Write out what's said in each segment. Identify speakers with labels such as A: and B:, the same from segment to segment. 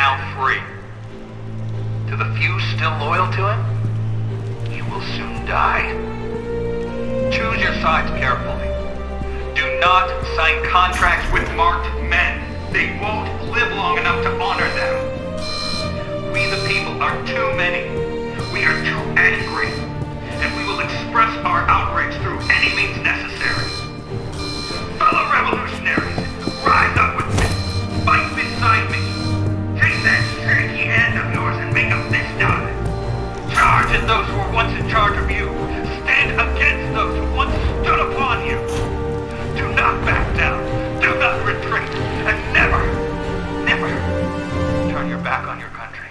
A: now free. To the few still loyal to him, you will soon die. Choose your sides carefully. Do not sign contracts with marked men. They won't live long enough to honor them. We the people are too many. We are too angry. And we will express our outrage through any means necessary. Fellow revolutionaries, rise up with me. Fight beside me. Take that shaky hand of yours and make a fist out of it. Charge at those who were once in charge of you. Stand against those who once stood upon you. Do not back down. Do not retreat. And never, never turn your back on your country.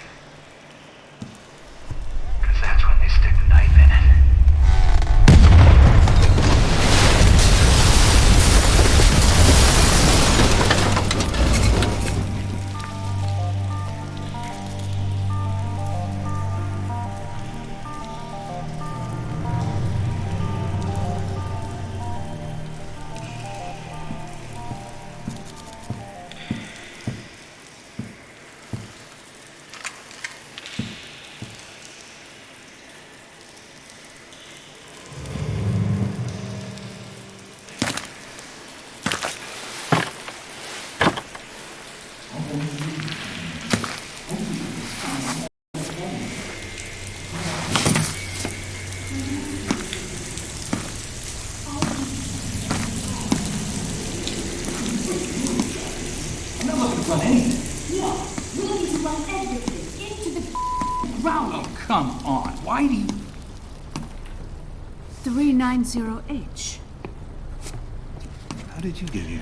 A: Because that's when they stick the knife in it.
B: Come on, why do you...
C: 390H.
B: How did you get here?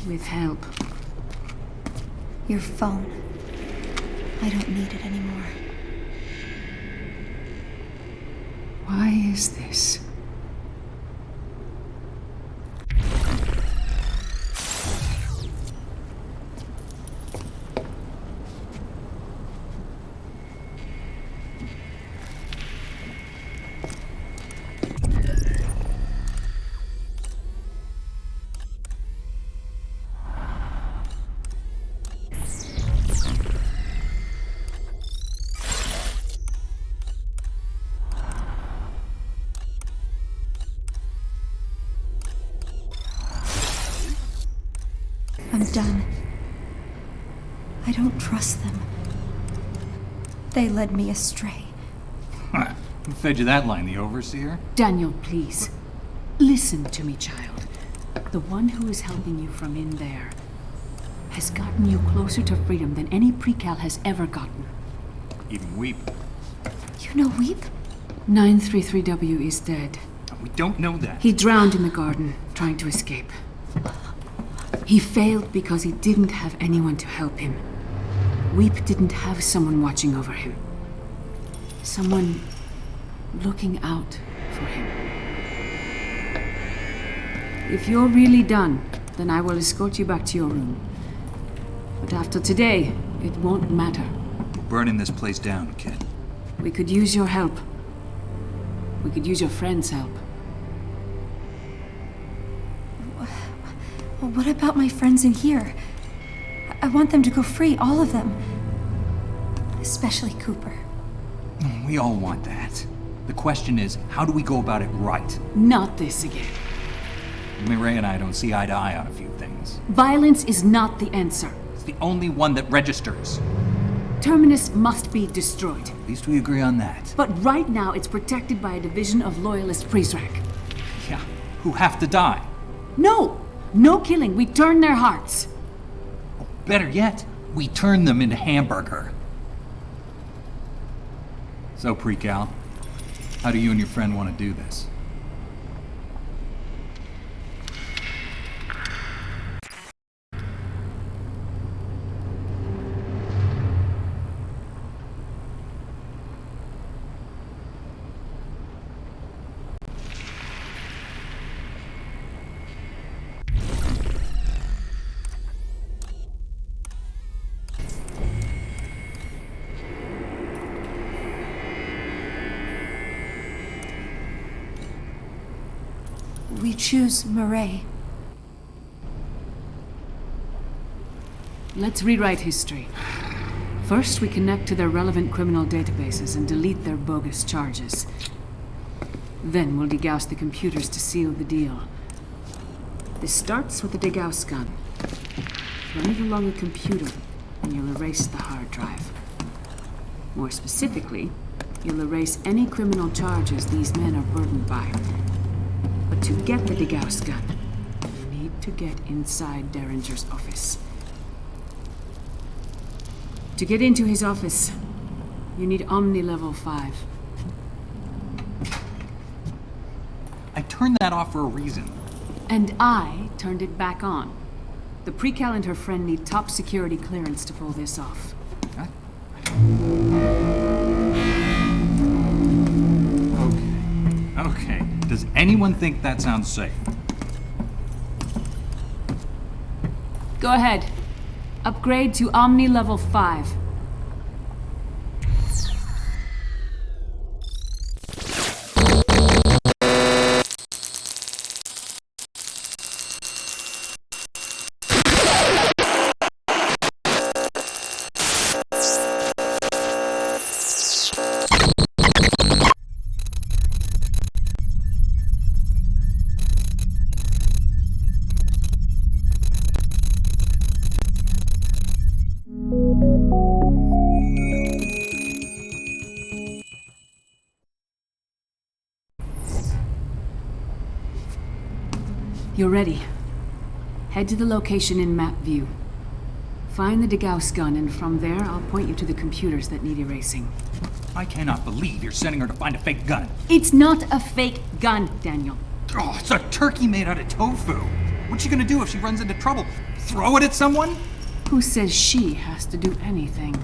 C: With help.
D: Your phone. I don't need it anymore.
C: Why is this?
D: I'm done. I don't trust them. They led me astray.
B: Who fed you that line, the overseer?
C: Daniel, please. Listen to me, child. The one who is helping you from in there has gotten you closer to freedom than any pre-cal has ever gotten.
B: Even Weep.
D: You know Weep?
C: 933W is dead.
B: We don't know that.
C: He drowned in the garden, trying to escape. He failed because he didn't have anyone to help him. Weep didn't have someone watching over him. Someone looking out for him. If you're really done, then I will escort you back to your room. But after today, it won't matter.
B: We're burning this place down, kid.
C: We could use your help. We could use your friends' help.
D: Well, what about my friends in here? I want them to go free, all of them. Especially Cooper.
B: We all want that. The question is, how do we go about it right?
C: Not this again.
B: Mireille and I don't see eye to eye on a few things.
C: Violence is not the answer.
B: It's the only one that registers.
C: Terminus must be destroyed.
B: At least we agree on that.
C: But right now, it's protected by a division of loyalist Priestrak.
B: Yeah, who have to die.
C: No! No killing. We turn their hearts.
B: Better yet, we turn them into hamburger. So, Pre-Cal, how do you and your friend want to do this?
D: We choose Mireille.
C: Let's rewrite history. First, we connect to their relevant criminal databases and delete their bogus charges. Then we'll degauss the computers to seal the deal. This starts with the degauss gun. Run it along a computer, and you'll erase the hard drive. More specifically, you'll erase any criminal charges these men are burdened by. But to get the degauss gun, you need to get inside Derringer's office. To get into his office, you need Omni level 5.
B: I turned that off for a reason.
C: And I turned it back on. The Precal and her friend need top security clearance to pull this off.
B: Huh? Okay. Does anyone think that sounds safe?
C: Go ahead. Upgrade to Omni level 5. You're ready. Head to the location in map view. Find the degauss gun, and from there, I'll point you to the computers that need erasing.
B: I cannot believe you're sending her to find a fake gun.
C: It's not a fake gun, Daniel.
B: Oh, it's a turkey made out of tofu. What's she gonna do if she runs into trouble? Throw it at someone?
C: Who says she has to do anything?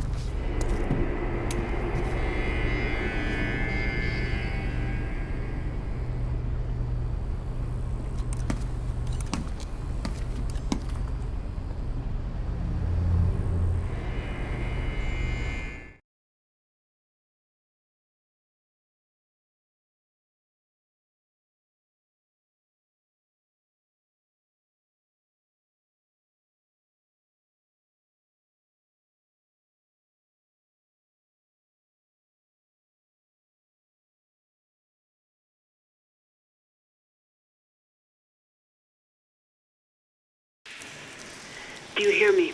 C: Do you hear me?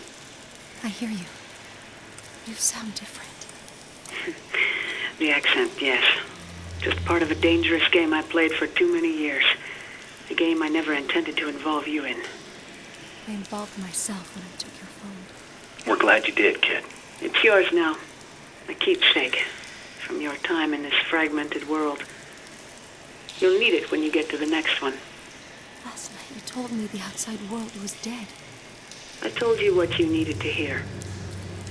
D: I hear you. You sound different.
C: The accent, yes. Just part of a dangerous game I played for too many years. A game I never intended to involve you in.
D: I involved myself when I took your phone.
A: We're glad you did, kid.
C: It's yours now. A keepsake from your time in this fragmented world. You'll need it when you get to the next one.
D: Last night you told me the outside world was dead.
C: I told you what you needed to hear.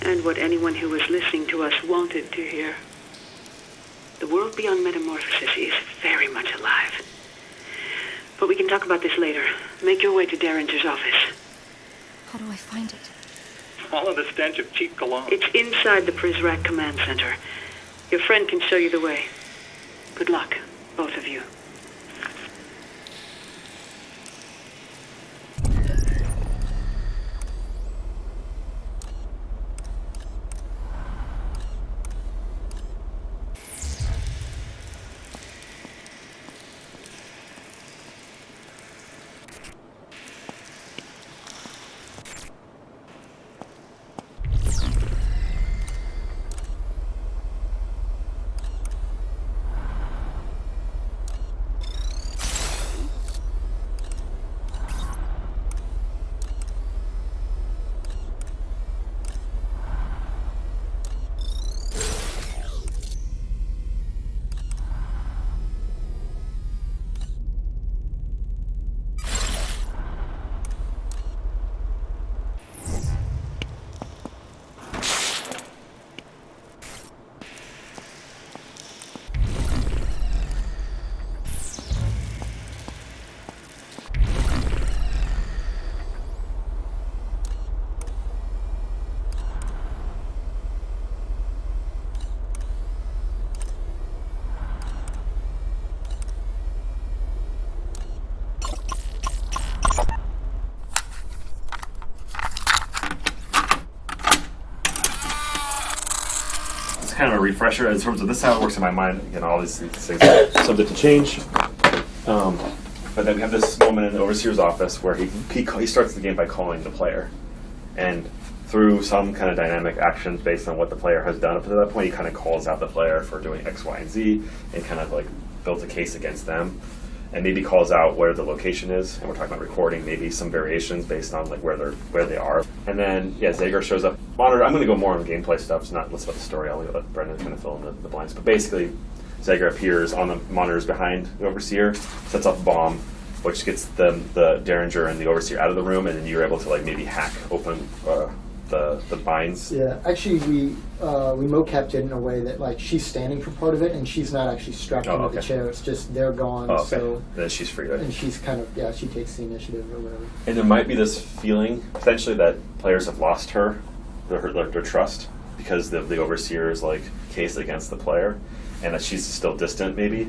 C: And what anyone who was listening to us wanted to hear. The world beyond metamorphosis is very much alive. But we can talk about this later. Make your way to Derringer's office.
D: How do I find it?
A: Follow the stench of cheap cologne.
C: It's inside the Prizrak Command Center. Your friend can show you the way. Good luck, both of you.
E: kind of a refresher in terms of this is how it works in my mind. Again, all these things are subject to change. But then we have this moment in the overseer's office where he starts the game by calling the player, and through some kind of dynamic actions based on what the player has done up to that point, he kind of calls out the player for doing X, Y, and Z, and kind of like builds a case against them, and maybe calls out where the location is. And we're talking about recording, maybe some variations based on like where they are. And then Zager shows up. Monitor. I'm going to go more on gameplay stuff. It's not less about the story. I'll let Brendan kind of fill in the blanks. But basically, Zager appears on the monitors behind the overseer, sets off a bomb, which gets the Derringer and the overseer out of the room, and then you're able to like maybe hack open the binds.
F: Yeah, actually we mocapped it in a way that like she's standing for part of it, and she's not actually strapped into the chair. It's just they're gone.
E: Okay.
F: So
E: then she's free. Right?
F: And she's kind of she takes the initiative or whatever.
E: And there might be this feeling potentially that players have lost their trust because the overseer is like case against the player, and that she's still distant maybe.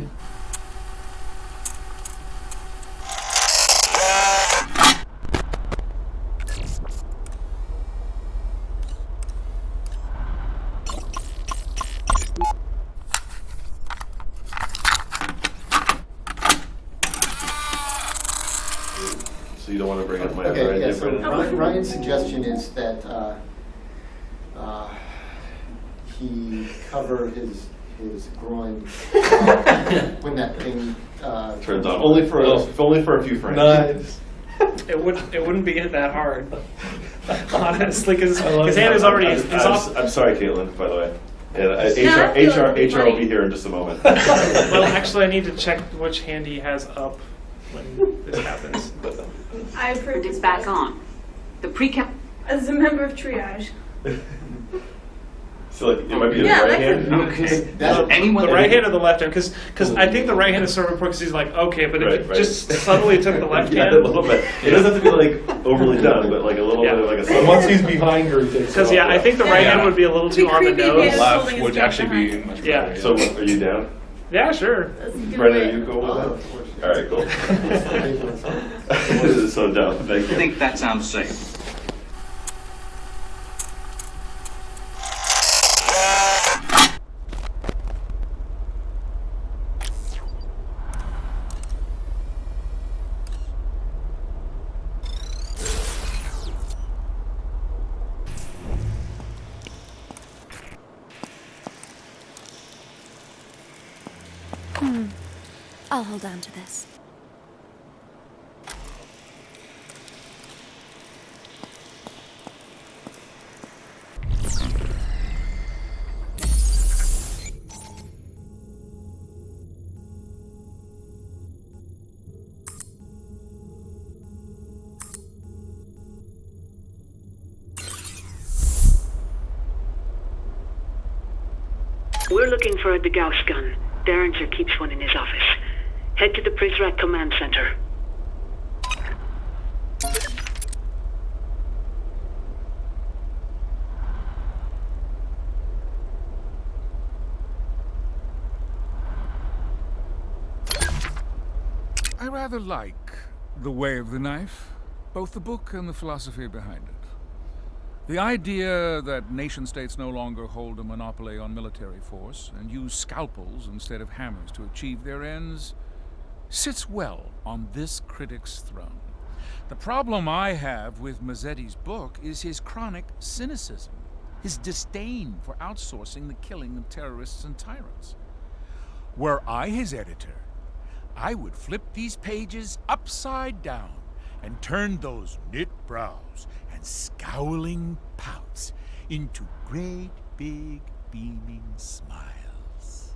E: So you don't want to bring up my other idea?
F: So Ryan's suggestion is that he cover his groin when that thing
E: turns on. Only for a few frames.
G: Nice. It wouldn't be that hard, honestly, because his hand is already.
E: I'm sorry, Caitlin. By the way, HR will be here in just a moment.
G: Well, actually, I need to check which hand he has up when this happens.
H: I've heard
C: It's back on. The pre-cap.
H: As a member of triage.
E: So like, it might be the right hand?
G: Okay. The right hand or the left hand? Because I think the right hand is sort of important because he's like, okay, but if it just suddenly took the left hand.
E: A little bit. It doesn't have to be like overly done, but like a little bit of like a...
G: Once he's behind her, he takes it off. Because I think the right hand would be a little too on the nose.
I: Left would actually be much better.
E: So are you down?
G: Yeah, sure.
E: Brendan, are you cool with that? All right, cool. So down, thank you.
A: I think that sounds safe.
D: I'll hold on to this.
C: We're looking for a Degauss gun. Derringer keeps one in his office. Head to the Prizrak Command Center.
I: I rather like The Way of the Knife, both the book and the philosophy behind it. The idea that nation-states no longer hold a monopoly on military force and use scalpels instead of hammers to achieve their ends sits well on this critic's throne. The problem I have with Mazzetti's book is his chronic cynicism, his disdain for outsourcing the killing of terrorists and tyrants. Were I his editor, I would flip these pages upside down and turn those knit brows and scowling pouts into great big beaming smiles.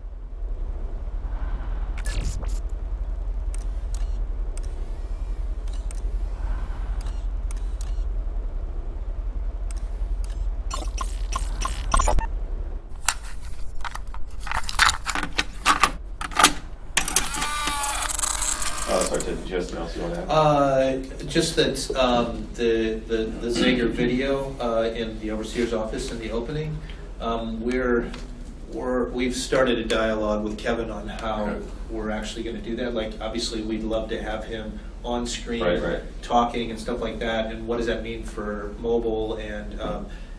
E: Sorry, did you have something else you want to add?
J: Just that the Zager video in the Overseer's office in the opening, we've started a dialogue with Kevin on how we're actually going to do that. Like, obviously, we'd love to have him on screen talking and stuff like that. And what does that mean for mobile? And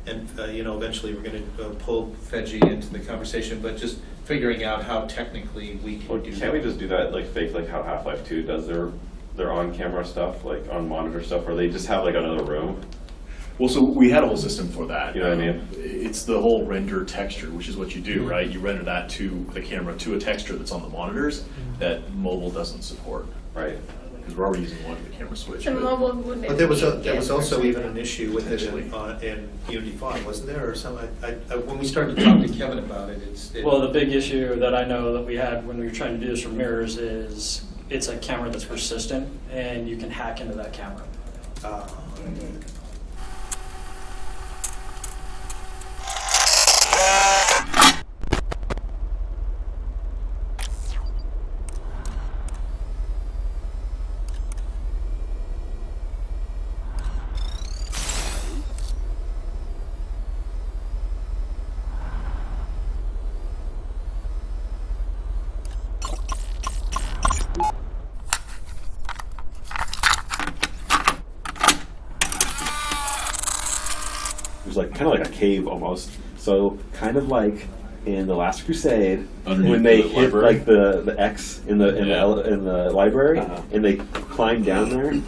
J: and eventually we're going to pull Feji into the conversation, but just figuring out how technically we can do that.
E: Can't we just do that like fake, like how Half-Life 2 does their on-camera stuff, like on monitor stuff, or they just have like another room?
K: Well, so we had a whole system for that.
E: You know what I mean?
K: It's the whole render texture, which is what you do, right? You render that to the camera to a texture that's on the monitors that mobile doesn't support.
E: Right.
K: Because we're already using one of the camera switch.
H: And mobile would
J: But there was also even an issue with it in Unity 5, wasn't there? Or something? When we started to talk to Kevin about it,
L: Well, the big issue that I know that we had when we were trying to do this for mirrors is it's a camera that's persistent, and you can hack into that camera.
E: Like kind of like a cave almost. So kind of like in The Last Crusade, when they hit like the X in the library, and they climb down there,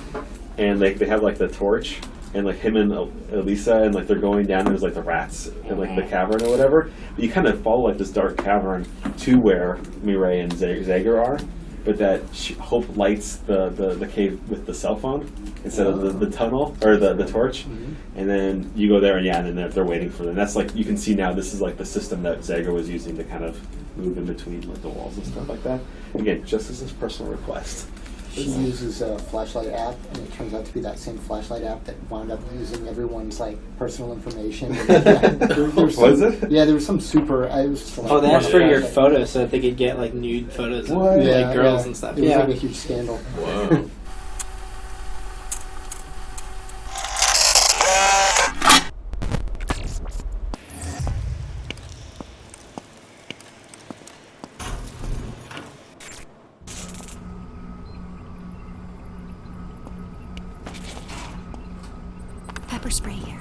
E: and like they have like the torch, and like him and Elisa, and like they're going down. There's like the rats in like the cavern or whatever. But you kind of follow like this dark cavern to where Mireille and Zager are. But that Hope lights the cave with the cell phone instead of the tunnel or the torch, and then you go there and and then they're waiting for them. That's like you can see now. This is like the system that Zager was using to kind of move in between like the walls and stuff like that. Again, just as his personal request.
F: She uses a flashlight app, and it turns out to be that same flashlight app that wound up using everyone's like personal information.
E: Was it?
F: Yeah, there was some super. It was just, like,
M: they asked for your photos so that they could get like nude photos of like girls and stuff.
F: It was like a huge scandal.
E: Whoa.
D: Pepper spray here.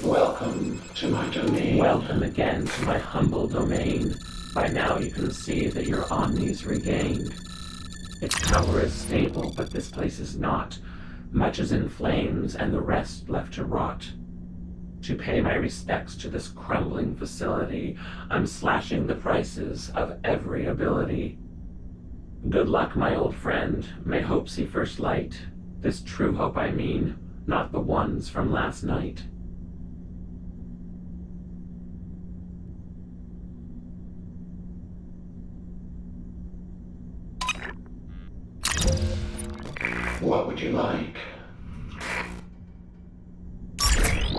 N: Welcome to my domain. Welcome again to my humble domain. By now you can see that your omni's regained. Its power is stable, but this place is not. Much is in flames, and the rest left to rot. To pay my respects to this crumbling facility, I'm slashing the prices of every ability. Good luck, my old friend. May hope see first light. This true hope I mean, not the ones from last night. What would you like?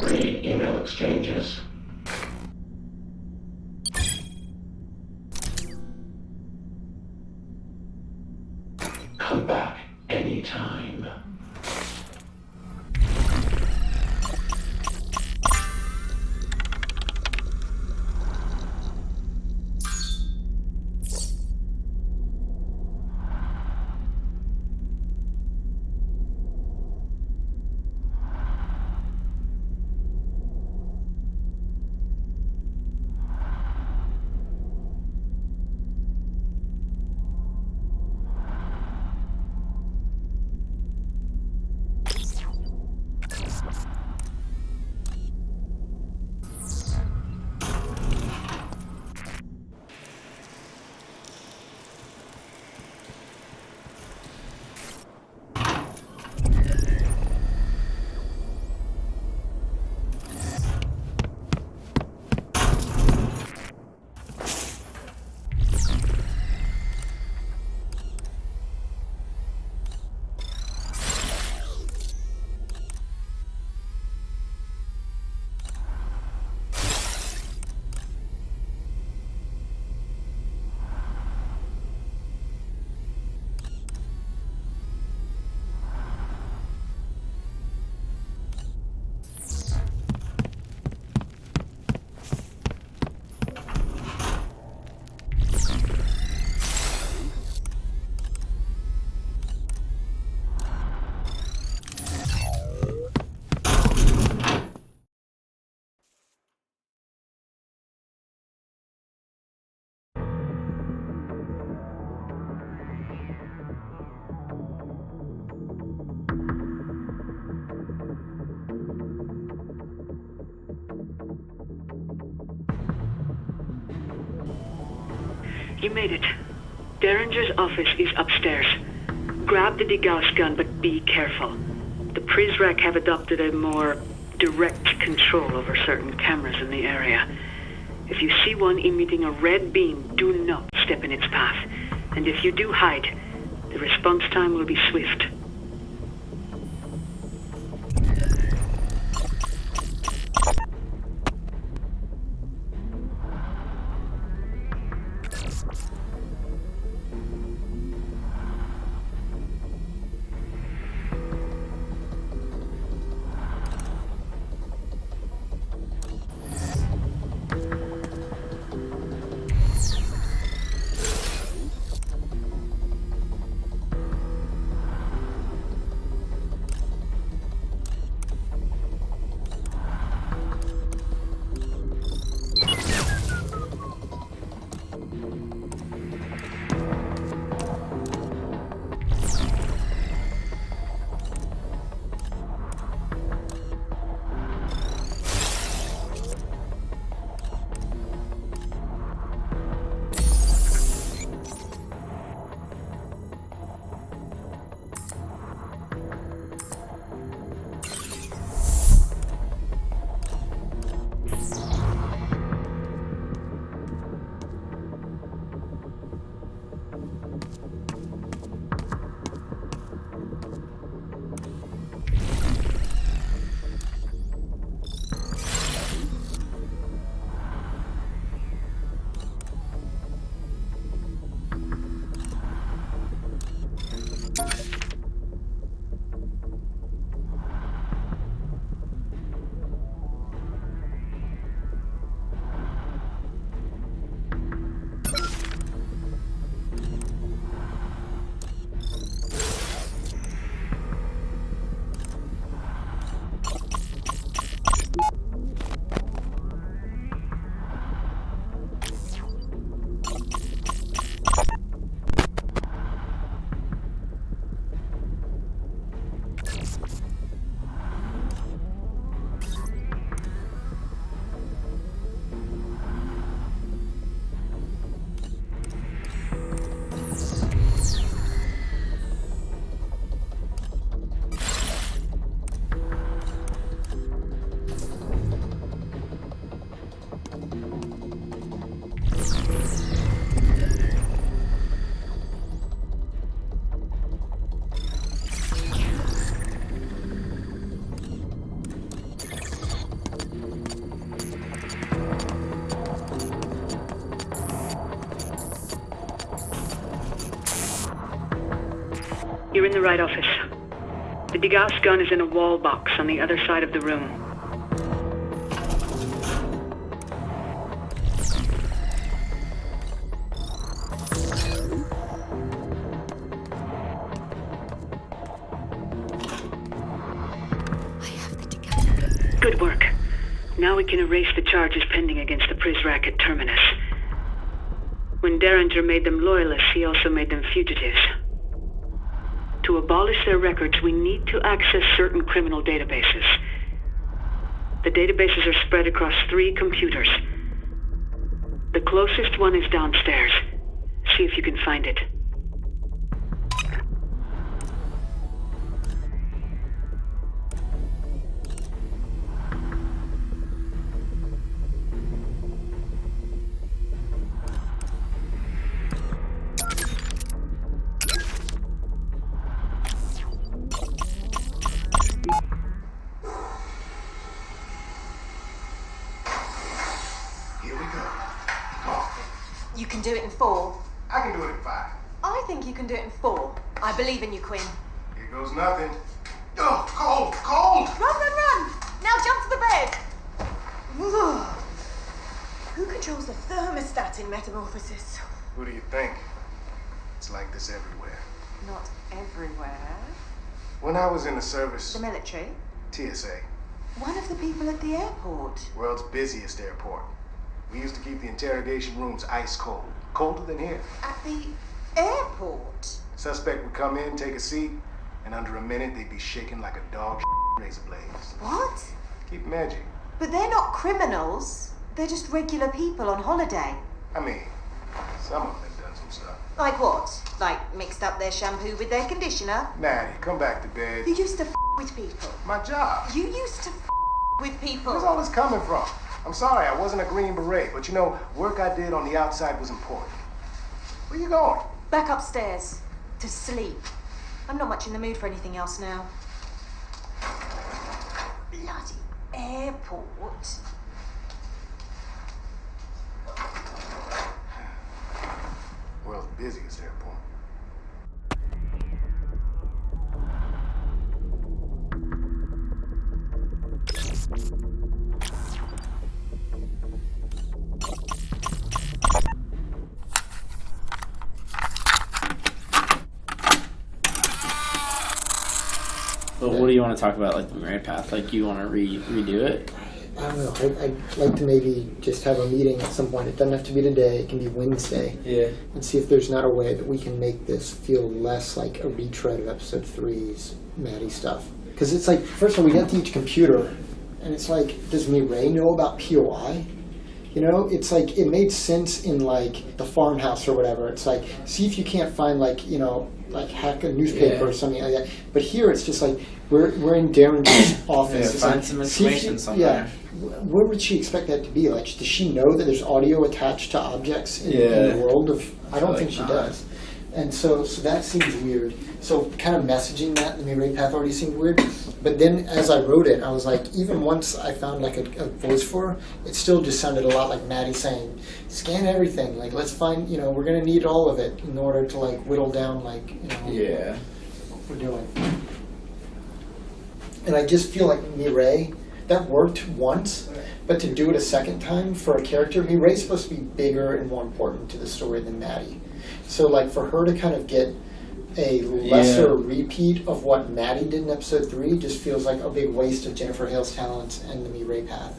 N: Read email exchanges. Come back anytime.
O: You made it. Derringer's office is upstairs. Grab the degauss gun, but be careful. The Prizrak have adopted a more direct control over certain cameras in the area. If you see one emitting a red beam, do not step in its path. And if you do hide, the response time will be swift. You're in the right office. The degauss gun is in a wall box on the other side of the room. Good work. Now we can erase the charges pending against the Prizrak at Terminus. When Derringer made them loyalists, he also made them fugitives. To abolish their records, we need to access certain criminal databases. The databases are spread across 3 computers. The closest one is downstairs. See if you can find it.
P: You can do it in 4.
Q: I can do it in 5.
P: I think you can do it in 4. I believe in you, Quinn.
Q: Here goes nothing. Oh, cold, cold!
P: Run! Now jump to the bed! Who controls the thermostat in Metamorphosis?
Q: Who do you think? It's like this everywhere.
P: Not everywhere.
Q: When I was in the service...
P: The military?
Q: TSA.
P: One of the people at the airport.
Q: World's busiest airport. We used to keep the interrogation rooms ice cold. Colder than here.
P: At the airport?
Q: Suspect would come in, take a seat, and under a minute they'd be shaking like a dog razor blades.
P: What?
Q: Keep them edgy.
P: But they're not criminals. They're just regular people on holiday.
Q: I mean, some of them.
P: Like what? Like mixed up their shampoo with their conditioner?
Q: Maddie, come back to bed.
P: You used to with people.
Q: My job.
P: You used to with people.
Q: Where's all this coming from? I'm sorry, I wasn't a Green Beret, but you know, work I did on the outside was important. Where you going?
P: Back upstairs. To sleep. I'm not much in the mood for anything else now. Bloody airport.
Q: World's busiest airport.
M: But what do you want to talk about, like the merit path? Like, you want to redo it?
F: I don't know. I'd like to maybe just have a meeting at some point. It doesn't have to be today. It can be Wednesday.
M: Yeah.
F: And see if there's not a way that we can make this feel less like a retread of episode 3's Maddie stuff. Because it's like, first of all, we got to each computer, and it's like, does Mireille know about POI? You know, it's like, it made sense in like the farmhouse or whatever. It's like, see if you can't find like, you know, like hack a newspaper or something like that. But here it's just like, we're in Darren's office.
M: Yeah, find
F: like,
M: some information somewhere.
F: Yeah. Where would she expect that to be? Like, does she know that there's audio attached to objects in the world of... I don't think she does. And so that seems weird. So kind of messaging that in the Mireille path already seemed weird. But then as I wrote it, I was like, even once I found like a voice for her, it still just sounded a lot like Maddie saying, scan everything. Like, let's find, you know, we're going to need all of it in order to like whittle down like, you know, what we're doing. And I just feel like Mireille, that worked once, but to do it a second time for a character, Mireille's supposed to be bigger and more important to the story than Maddie. So like for her to kind of get a lesser repeat of what Maddie did in episode 3 just feels like a big waste of Jennifer Hale's talents and the Mireille path.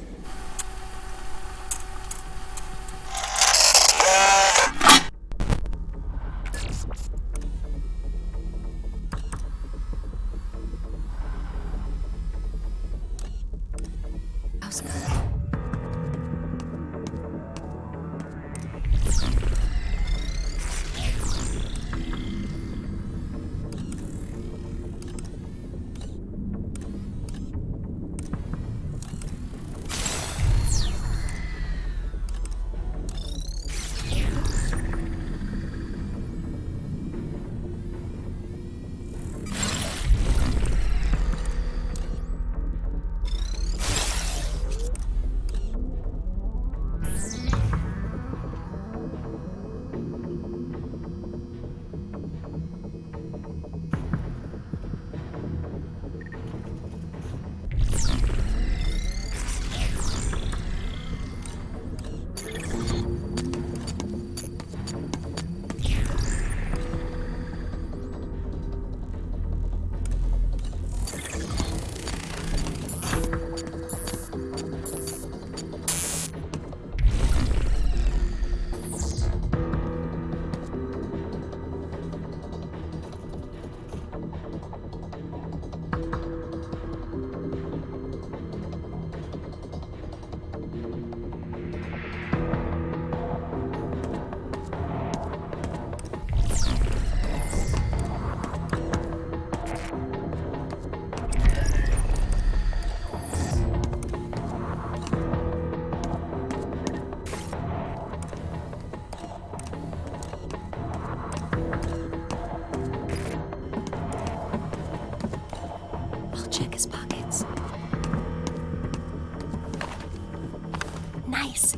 D: Nice.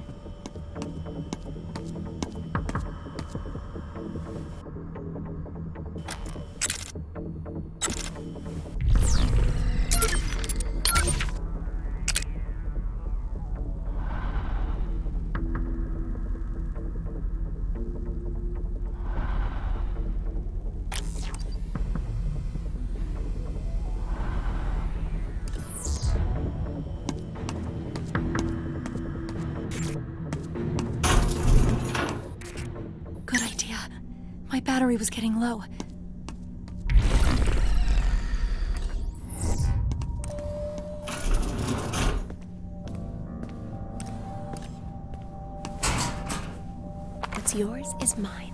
D: My battery was getting low. What's yours is mine.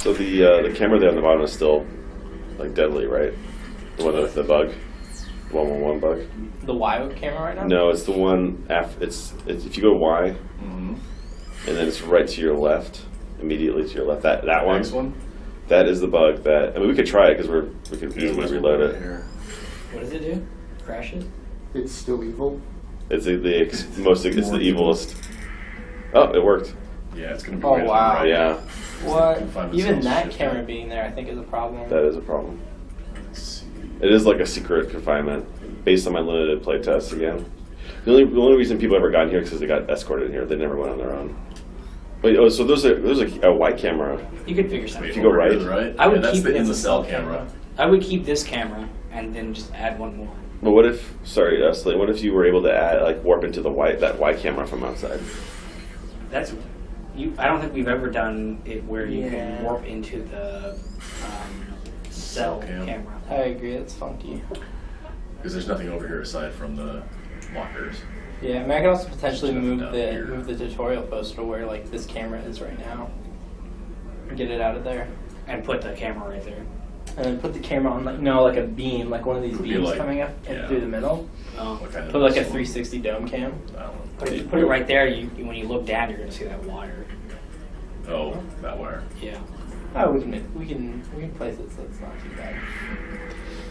E: So the camera there on the bottom is still like deadly, right? The one with the bug, 111 bug.
M: The Y camera right now?
E: No, it's the one after. It's if you go Y, and then it's right to your left, immediately to your left. That one.
K: Next one.
E: That is the bug that. I mean, we could try it because we could easily reload it.
M: What does it do? Crash it?
F: It's still evil.
E: It's the evilest. Oh, it worked.
K: Yeah, it's gonna be.
M: Oh
K: right
M: wow.
K: right.
E: Yeah.
M: What? Even that camera being there, I think, is a problem.
E: That is a problem. It is like a secret confinement, based on my limited playtest again. The only reason people ever got in here is because they got escorted in here. They never went on their own. Wait, oh, so there's a white camera.
M: You could figure something.
E: If you go right,
M: I would
K: that's
M: keep
K: the
M: it
K: in the cell camera.
M: I would keep this camera and then just add one more.
E: But what if? Sorry, Leslie. What if you were able to add warp into that white camera from outside?
M: That's you. I don't think we've ever done it where you can warp into the cell camera. I agree. It's funky.
K: Because there's nothing over here aside from the lockers.
M: Yeah, I mean, I could also potentially move the tutorial poster where like this camera is right now. Get it out of there. And put the camera right there. And then put the camera on like a beam, like one of these beams coming up through the middle. Oh. Put like a 360 dome cam. Put it right there. When you look down, you're gonna see that wire.
K: Oh, that wire.
M: Yeah. Oh, we can place it so it's not too bad.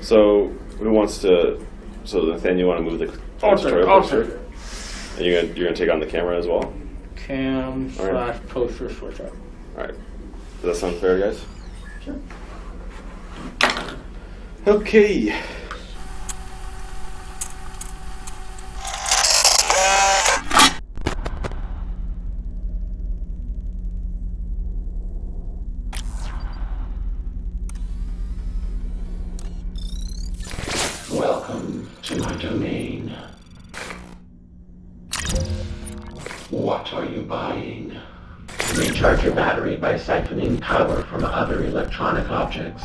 E: So who wants to? So Nathaniel, you want to move the tutorial poster? And you're gonna take on the camera as well.
M: Cam / poster switch up.
E: All right. Does that sound fair, guys?
M: Sure.
E: Okay.
N: Welcome to my domain. What are you buying? Recharge your battery by siphoning power from other electronic objects.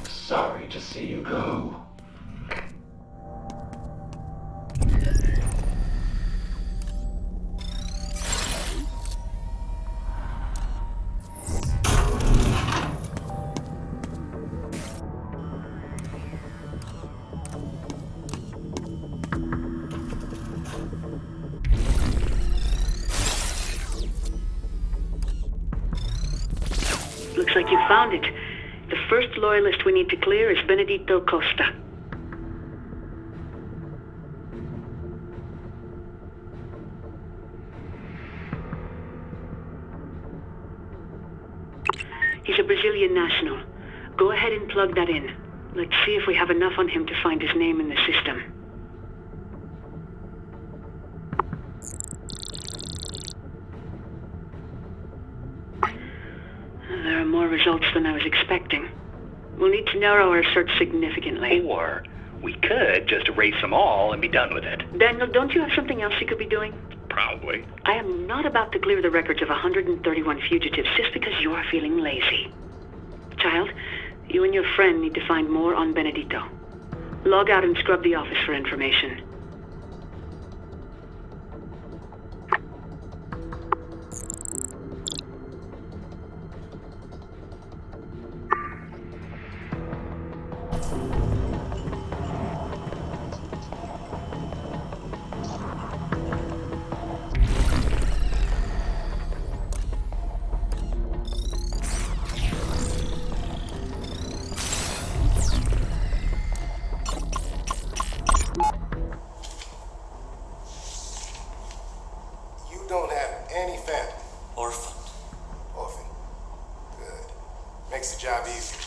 N: Sorry to see you go.
O: Looks like you found it. The first loyalist we need to clear is Benedito Costa. He's a Brazilian national. Go ahead and plug that in. Let's see if we have enough on him to find his name in the system. There are more results than I was expecting. We'll need to narrow our search significantly.
A: Or we could just erase them all and be done with it.
O: Daniel, don't you have something else you could be doing?
A: Probably.
O: I am not about to clear the records of 131 fugitives just because you are feeling lazy. Child, you and your friend need to find more on Benedito. Log out and scrub the office for information.
Q: Don't have any family.
R: Orphan.
Q: Orphan. Good. Makes the job easier.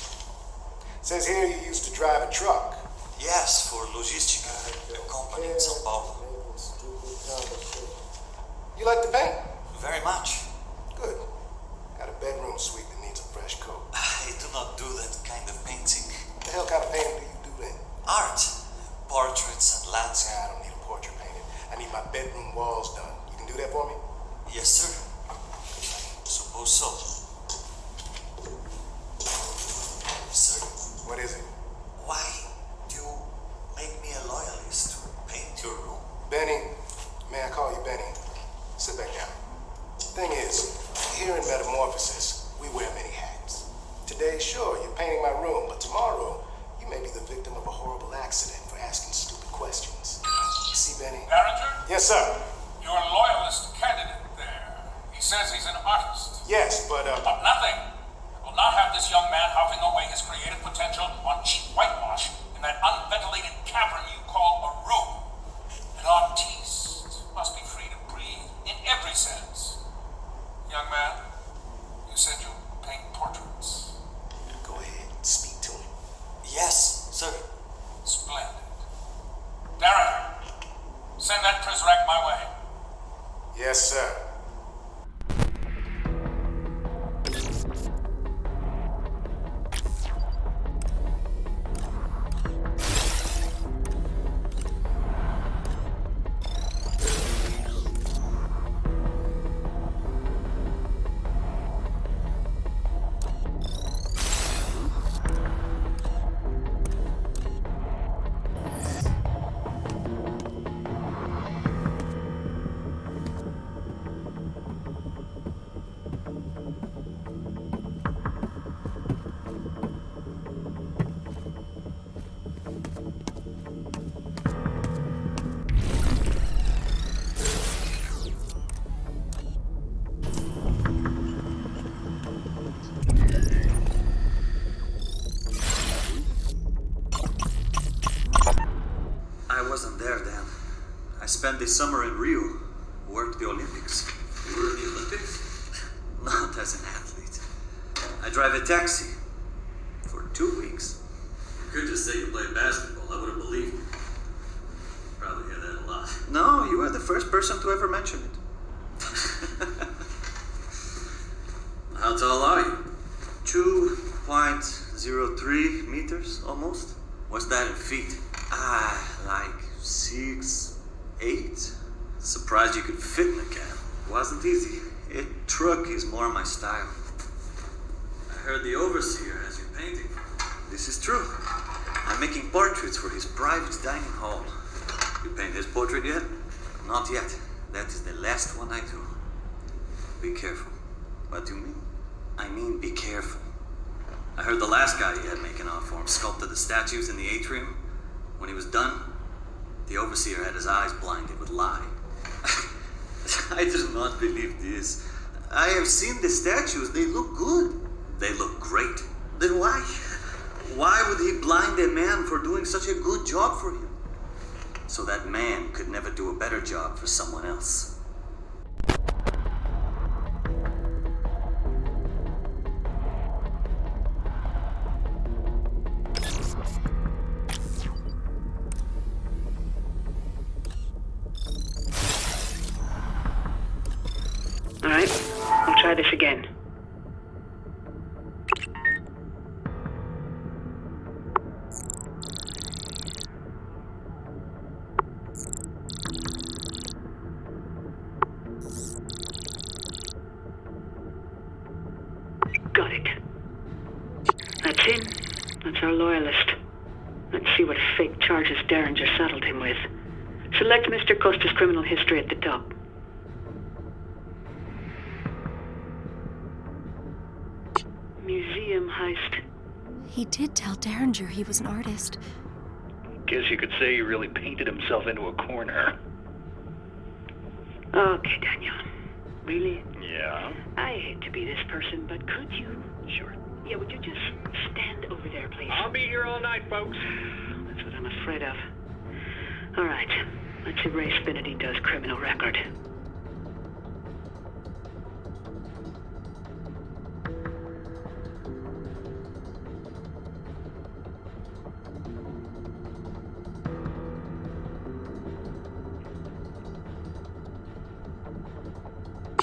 Q: Says here you used to drive a truck.
R: Yes, for Logistica, a company in São Paulo.
Q: You like to paint?
R: Very much.
Q: Good. Got a bedroom suite that needs a fresh coat.
R: I do not do that kind of painting.
Q: What the hell kind of painting do you do then?
R: Art. Portraits and landscape.
Q: I don't need a portrait painted. I need my bedroom walls done. You can do that for me?
R: Yes, sir. Suppose so. Sir?
Q: What is it?
R: Why do you make me a loyalist to paint your room?
Q: Benny. May I call you Benny? Yes, sir.
I: Your loyalist candidate there. He says he's an artist.
Q: Yes, but
I: nothing will not have this young man huffing away his creative potential on cheap whitewash in that unventilated cavern you call a room. An artiste must be free to breathe in every sense. Young man, you said you paint portraits.
Q: Go ahead, speak to him.
R: Yes, sir.
I: Splendid. Darren, send that Prizrak my way.
Q: Yes, sir.
S: Spent this summer in Rio, worked the Olympics.
R: You were in the Olympics?
S: Not as an athlete. I drive a taxi for 2 weeks.
R: You could just say you played basketball. I would have believed you. Probably hear that a lot.
S: No, you are the first person to ever mention it.
R: How tall are you?
S: 2.03 meters, almost.
R: What's that in feet?
S: Like 6'8". Surprised you could fit in a cab. Wasn't easy. A truck is more my style.
R: I heard the overseer has you painting.
S: This is true. I'm making portraits for his private dining hall.
R: You paint his portrait yet?
S: Not yet. That is the last one I do.
R: Be careful.
S: What do you mean?
R: I mean, be careful. I heard the last guy he had making art for him sculpted the statues in the atrium. When he was done, the overseer had his eyes blinded with lye.
S: I do not believe this. I have seen the statues. They look good.
R: They look great.
S: Then why? Why would he blind a man for doing such a good job for him?
R: So that man could never do a better job for someone else.
O: All right, I'll try this again. Got it. That's him. That's our loyalist. Let's see what fake charges Derringer saddled him with. Select Mr. Costa's criminal history at the top. Museum heist.
D: He did tell Derringer he was an artist.
T: Guess you could say he really painted himself into a corner.
O: Okay, Daniel. Really?
T: Yeah?
O: I hate to be this person, but could you?
T: Sure.
O: Yeah, would you just stand over there, please?
T: I'll be here all night, folks.
O: That's what I'm afraid of. All right. Let's erase Benedito's criminal record.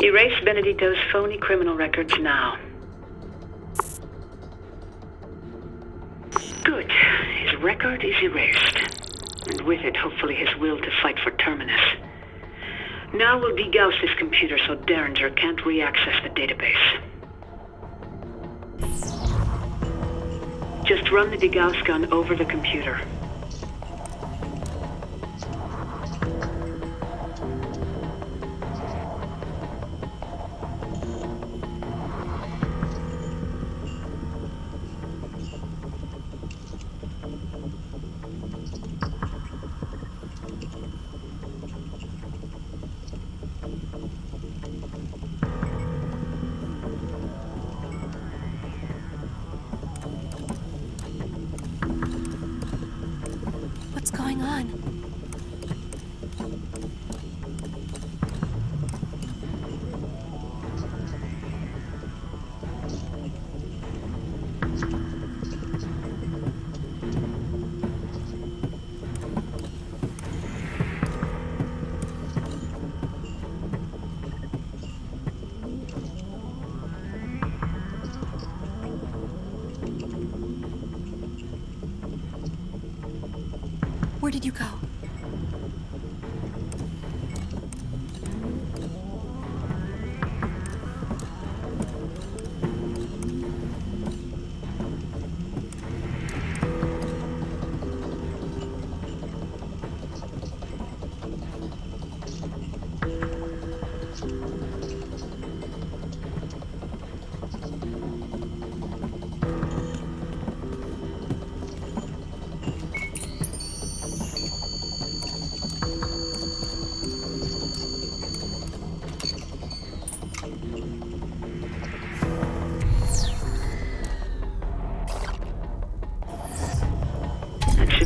O: Erase Benedito's phony criminal records now. Good. His record is erased. And with it, hopefully, his will to fight for Terminus. Now we'll degauss this computer so Derringer can't re-access the database. Just run the degauss gun over the computer.
D: What's going on? Where did you go?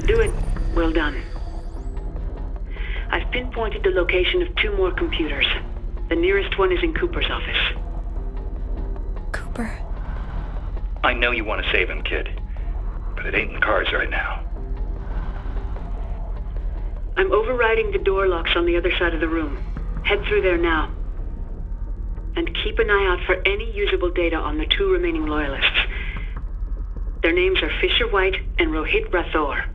O: Do it. Well done. I've pinpointed the location of 2 more computers. The nearest one is in Cooper's office.
D: Cooper.
T: I know you want to save him, kid. But it ain't in the cards right now.
O: I'm overriding the door locks on the other side of the room. Head through there now. And keep an eye out for any usable data on the 2 remaining loyalists. Their names are Fisher White and Rohit Rathore.